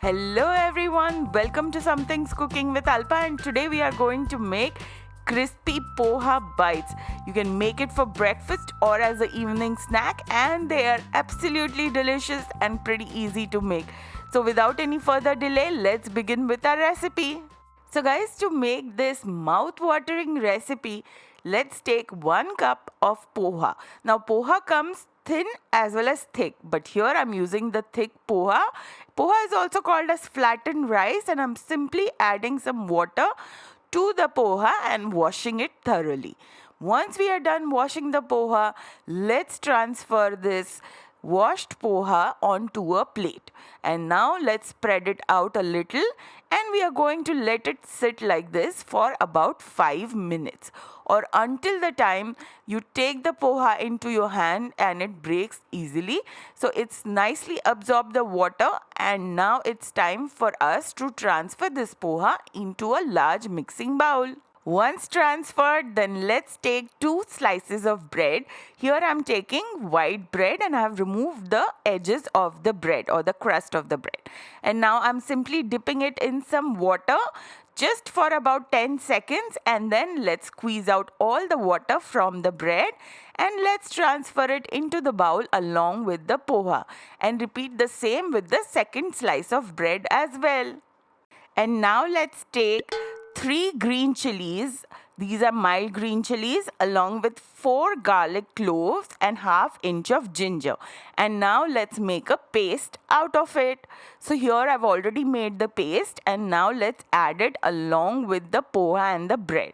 Hello everyone, welcome to Something's Cooking with Alpa, and today we are going to make crispy poha bites. You can make it for breakfast or as an evening snack, and they are absolutely delicious and pretty easy to make. So without any further delay, let's begin with our recipe. So guys, to make this mouth-watering recipe, let's take 1 cup of poha. Now poha comes thin as well as thick, but here I'm using the thick poha. Poha is also called as flattened rice, and I'm simply adding some water to the poha and washing it thoroughly. Once we are done washing the poha, let's transfer this washed poha onto a plate. And now let's spread it out a little, and we are going to let it sit like this for about 5 minutes, or until the time you take the poha into your hand and it breaks easily. So it's nicely absorbed the water, and now it's time for us to transfer this poha into a large mixing bowl. Once transferred, then let's take 2 slices of bread. Here I'm taking white bread, and I have removed the edges of the bread or the crust of the bread. And now I'm simply dipping it in some water just for about 10 seconds, and then let's squeeze out all the water from the bread, and let's transfer it into the bowl along with the poha, and repeat the same with the second slice of bread as well. And now let's take 3 green chilies. These are mild green chilies, along with 4 garlic cloves and half inch of ginger. And now let's make a paste out of it. So here I've already made the paste, and now let's add it along with the poha and the bread.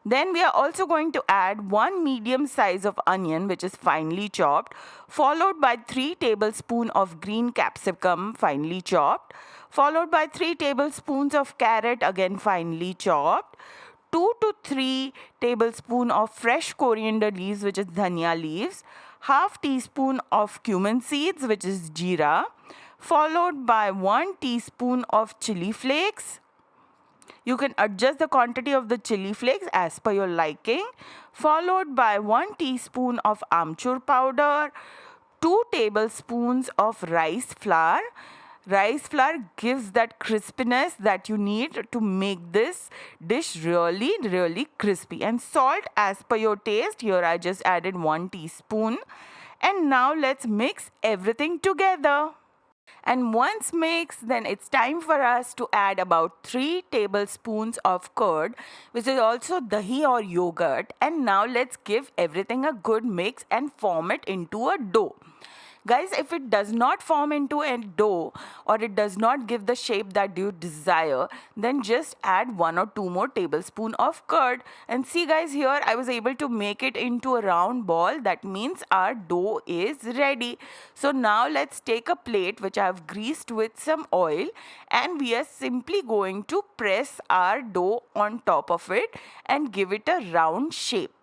Then we are also going to add 1 medium size of onion, which is finely chopped, followed by 3 tablespoons of green capsicum, finely chopped, followed by 3 tablespoons of carrot, again finely chopped, 2 to 3 tablespoons of fresh coriander leaves, which is dhania leaves, half teaspoon of cumin seeds, which is jeera, followed by 1 teaspoon of chili flakes. You can adjust the quantity of the chili flakes as per your liking, followed by 1 teaspoon of amchur powder, 2 tablespoons of rice flour. Rice flour gives that crispiness that you need to make this dish really crispy. And salt as per your taste. Here I just added 1 teaspoon. And now let's mix everything together. And once mixed, then it's time for us to add about 3 tablespoons of curd, which is also dahi or yogurt. And now let's give everything a good mix and form it into a dough. Guys, if it does not form into a dough, or it does not give the shape that you desire, then just add 1 or 2 more tablespoons of curd. And see guys, here I was able to make it into a round ball. That means our dough is ready. So now let's take a plate which I have greased with some oil, and we are simply going to press our dough on top of it and give it a round shape.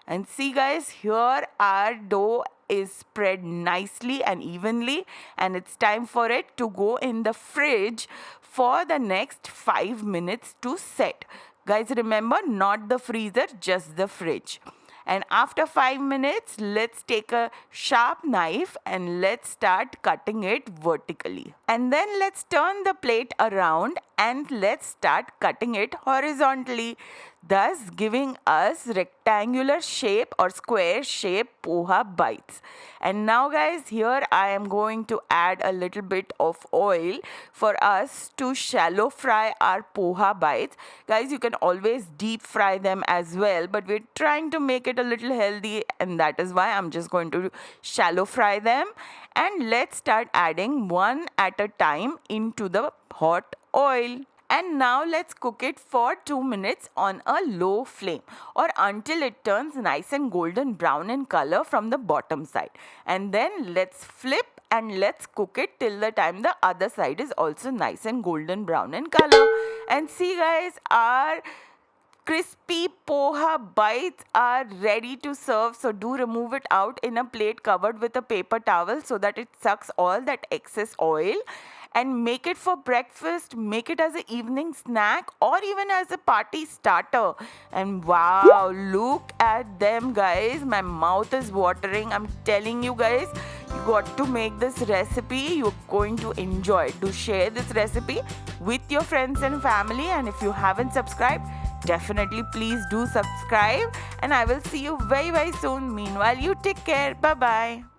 And see guys, here our dough is spread nicely and evenly, and it's time for it to go in the fridge for the next 5 minutes to set. Guys, remember, not the freezer, just the fridge. And after 5 minutes, let's take a sharp knife and let's start cutting it vertically. And then let's turn the plate around and let's start cutting it horizontally, thus giving us rectangular shape or square shape poha bites. And now guys, here I am going to add a little bit of oil for us to shallow fry our poha bites. Guys, you can always deep fry them as well, but we're trying to make it a little healthy, and that is why I'm just going to shallow fry them. And let's start adding one at a time into the hot oil. And now let's cook it for 2 minutes on a low flame, or until it turns nice and golden brown in color from the bottom side. And then let's flip and let's cook it till the time the other side is also nice and golden brown in color. And see guys, our crispy poha bites are ready to serve. So do remove it out in a plate covered with a paper towel so that it sucks all that excess oil. And make it for breakfast, make it as an evening snack, or even as a party starter. And wow, look at them guys, my mouth is watering. I'm telling you guys, You got to make this recipe. You're going to enjoy. Do share this recipe with your friends and family. And if you haven't subscribed, definitely please do subscribe. And I will see you very, very soon. Meanwhile, you take care. Bye-bye.